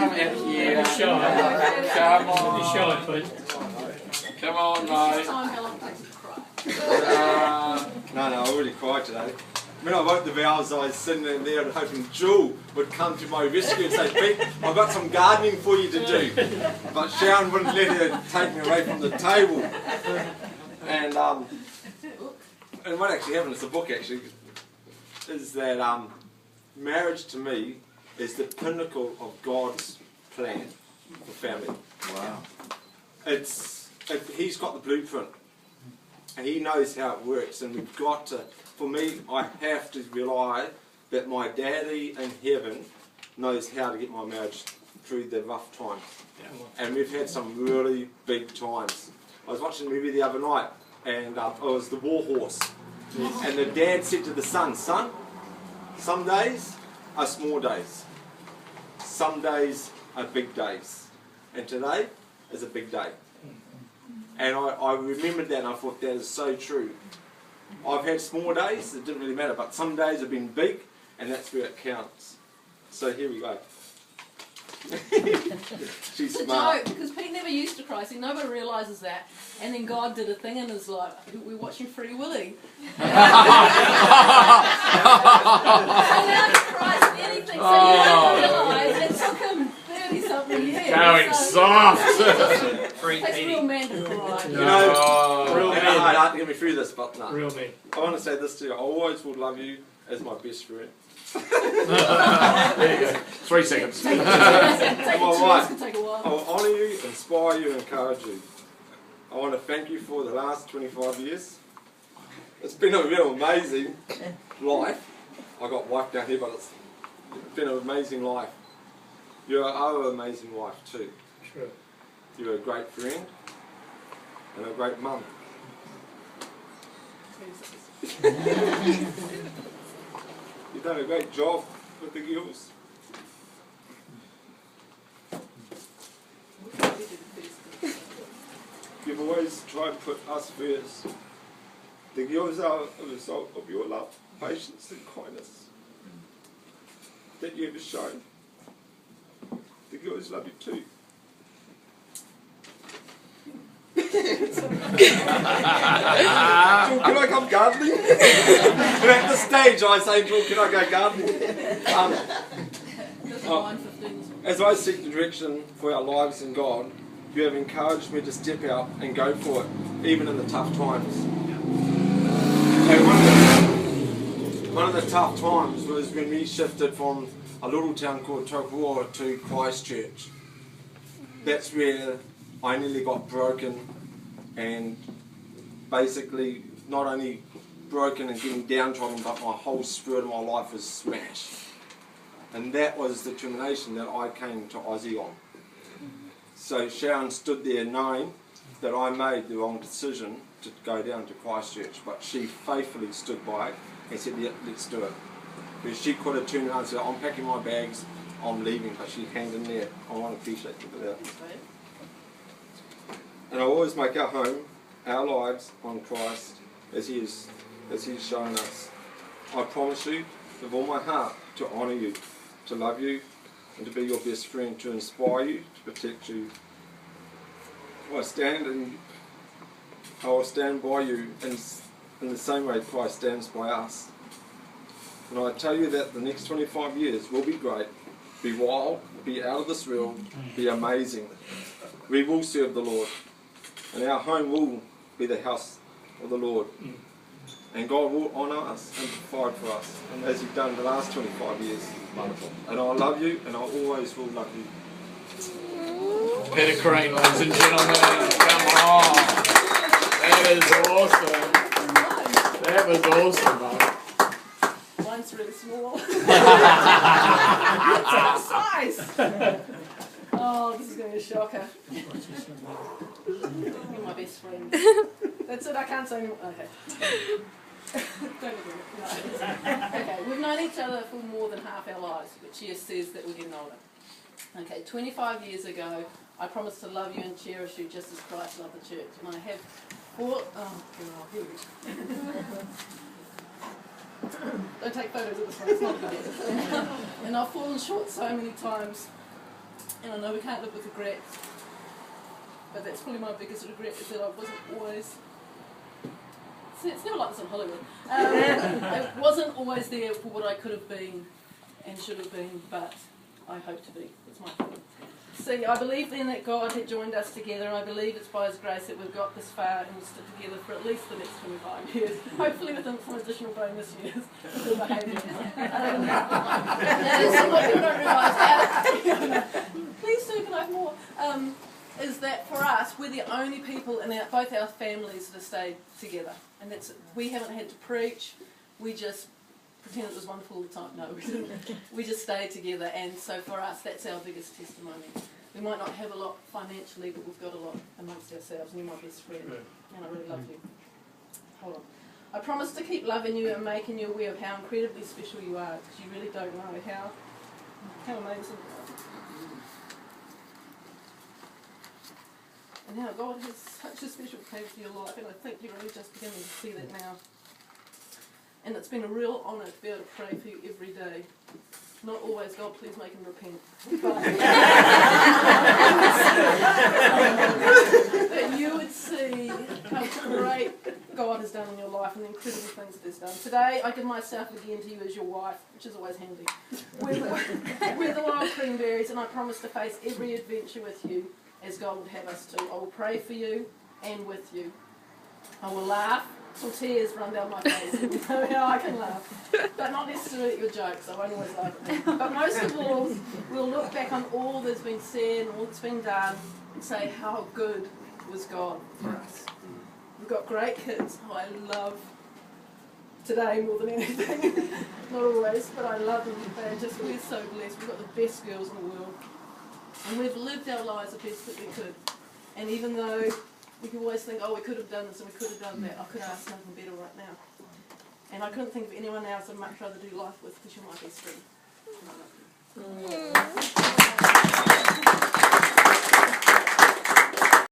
come out here. Come on. Shy, please. Come on, mate. No, I already cried today. When I wrote the vows, I was sitting there and hoping Jewel would come to my rescue and say, Pete, I've got some gardening for you to do. But Sharon wouldn't let her take me away from the table. And what actually happened, it's a book actually, is that marriage to me is the pinnacle of God's plan for family. Wow. He's got the blueprint. And he knows how it works, and we've got to, for me, I have to rely that my daddy in heaven knows how to get my marriage through the rough times. And we've had some really big times. I was watching a movie the other night, and it was The War Horse. And the dad said to the son, son, some days are small days. Some days are big days. And today is a big day. And I remembered that and I thought that is so true. I've had small days, it didn't really matter, but some days have been big and that's where it counts. So here we go. She's smart. It's a joke, because Pete never used to cry, so nobody realises that. And then God did a thing in his life. We're watching Free Willy. And now he cries at anything, so you don't realise it took him 30-something years. Going soft. It takes a real man to cry. You know, Real it's man. hard to get me through this, but no. Real me. I want to say this to you, I always will love you as my best friend. There you go. 3 seconds. Take a chance, can take a I while. will honour you, inspire you, and encourage you. I want to thank you for the last 25 years. It's been a real amazing life. I got wife down here, but it's been an amazing life. You're our amazing wife too. Sure. You're a great friend and a great mum. You've done a great job with the girls. You've always tried to put us first. The girls are a result of your love, patience and kindness that you have shown. The girls love you too. Jill, can I come gardening? And at this stage I say, Jill, can I go gardening? As I seek the direction for our lives in God, you have encouraged me to step out and go for it, even in the tough times. And one of the tough times was when we shifted from a little town called Tokoroa to Christchurch. That's where I nearly got broken, and basically not only broken and getting downtrodden, but my whole spirit of my life was smashed. And that was the determination that I came to Aussie on. So Sharon stood there knowing that I made the wrong decision to go down to Christchurch, but she faithfully stood by it and said, yeah, let's do it. Because she could have turned around and said, I'm packing my bags, I'm leaving, but she hanged in there. I want to appreciate you for that. And I always make our home, our lives on Christ as He's shown us. I promise you, with all my heart, to honour you, to love you, and to be your best friend, to inspire you, to protect you. I will stand by you in the same way Christ stands by us. And I tell you that the next 25 years will be great, be wild, be out of this world, be amazing. We will serve the Lord, and our home will be the house of the Lord. And God will honour us and provide for us, and as He's done the last 25 years. Wonderful. And I love you, and I always will love you. Peter Crean, ladies and gentlemen. Come on. That is awesome. That was awesome, mate. Mine's really small. It's size. Oh, this is going to be a shocker. You're my best friend. That's it, I can't say anymore. Okay. Don't do it. No. Okay, we've known each other for more than half our lives, which yes says that we're getting older. Okay, 25 years ago, I promised to love you and cherish you just as Christ loved the church. And I have four... Oh, here we go. Don't take photos of this one, it's not good. And I've fallen short so many times. And I know we can't live with regrets, but that's probably my biggest regret, is that I wasn't always... See, it's never like this in Hollywood. I wasn't always there for what I could have been and should have been, but I hope to be. That's my thing. See, I believe then that God had joined us together, and I believe it's by His grace that we've got this far and we'll stick together for at least the next 25 years. Hopefully with some additional bonus years for good behaviour. And so what people don't realise, please do, can I have more? Is that for us, we're the only people in both our families that have stayed together. And we haven't had to preach, we just pretend it was wonderful all the time. No, we didn't. We just stayed together, and so for us, that's our biggest testimony. We might not have a lot financially, but we've got a lot amongst ourselves, and you're my best friend, and I really love you. Hold on. I promise to keep loving you and making you aware of how incredibly special you are, because you really don't know how amazing you are. And how God has such a special place for your life, and I think you're really just beginning to see that now. And it's been a real honour to be able to pray for you every day. Not always, God, please make him repent. But you would see how great God has done in your life and the incredible things that He's done. Today, I give myself again to you as your wife, which is always handy. We're the wild cranberries, and I promise to face every adventure with you as God would have us to. I will pray for you and with you. I will laugh till tears run down my face. You know how I can laugh. But not necessarily at your jokes, I won't always laugh at them. But most of all, we'll look back on all that's been said and all that's been done and say how good was God for us. We've got great kids who I love today more than anything. Not always, but I love them. We're so blessed. We've got the best girls in the world. And we've lived our lives the best that we could. And even though we can always think, oh, we could have done this and we could have done that, I could ask nothing better right now. And I couldn't think of anyone else I'd much rather do life with, because you're my best friend.